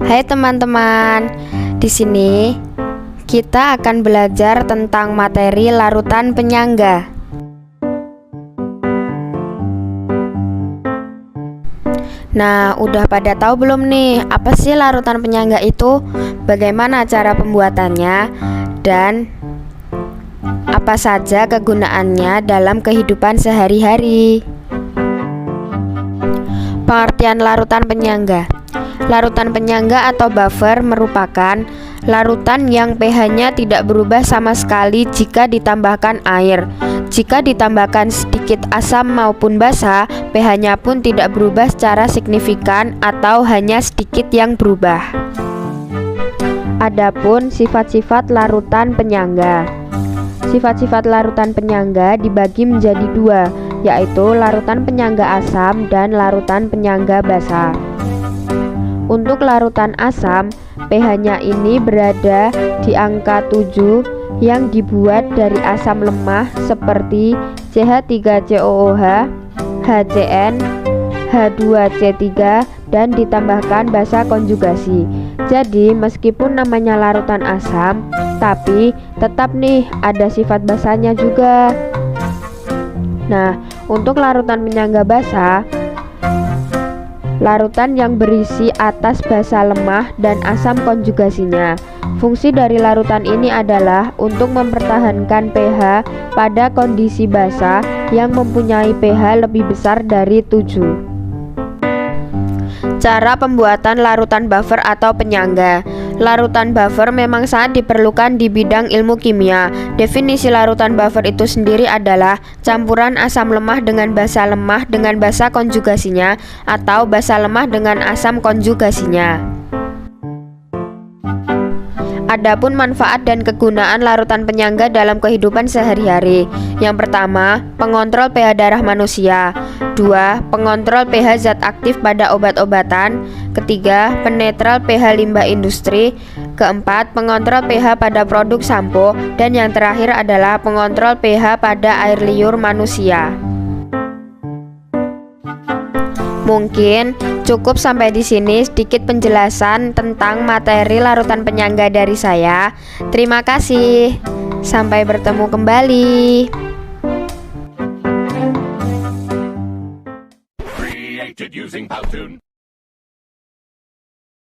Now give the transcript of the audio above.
Hai teman-teman, di sini kita akan belajar tentang materi larutan penyangga. Nah, udah pada tahu belum nih, apa sih larutan penyangga itu? Bagaimana cara pembuatannya? Dan apa saja kegunaannya dalam kehidupan sehari-hari? Pengertian larutan penyangga. Larutan penyangga atau buffer merupakan larutan yang pH-nya tidak berubah sama sekali jika ditambahkan air. Jika ditambahkan sedikit asam maupun basa, pH-nya pun tidak berubah secara signifikan atau hanya sedikit yang berubah. Adapun sifat-sifat larutan penyangga. Sifat-sifat larutan penyangga dibagi menjadi dua, yaitu larutan penyangga asam dan larutan penyangga basa. Untuk larutan asam, pH-nya ini berada di angka 7 yang dibuat dari asam lemah seperti CH3COOH, HCN, H2C3 dan ditambahkan basa konjugasi. Jadi meskipun namanya larutan asam, tapi tetap nih ada sifat basanya juga. Nah, untuk larutan penyangga basa, larutan yang berisi atas basa lemah dan asam konjugasinya. Fungsi dari larutan ini adalah untuk mempertahankan pH pada kondisi basa yang mempunyai pH lebih besar dari 7. Cara pembuatan larutan buffer atau penyangga. Larutan buffer memang sangat diperlukan di bidang ilmu kimia. Definisi larutan buffer itu sendiri adalah campuran asam lemah dengan basa lemah dengan basa konjugasinya atau basa lemah dengan asam konjugasinya. Adapun manfaat dan kegunaan larutan penyangga dalam kehidupan sehari-hari. Yang pertama, pengontrol pH darah manusia. 2. Pengontrol pH zat aktif pada obat-obatan. Ketiga, penetral pH limbah industri. Keempat, pengontrol pH pada produk sampo. Dan yang terakhir adalah pengontrol pH pada air liur manusia. Mungkin cukup sampai di sini sedikit penjelasan tentang materi larutan penyangga dari saya. Terima kasih. Sampai bertemu kembali.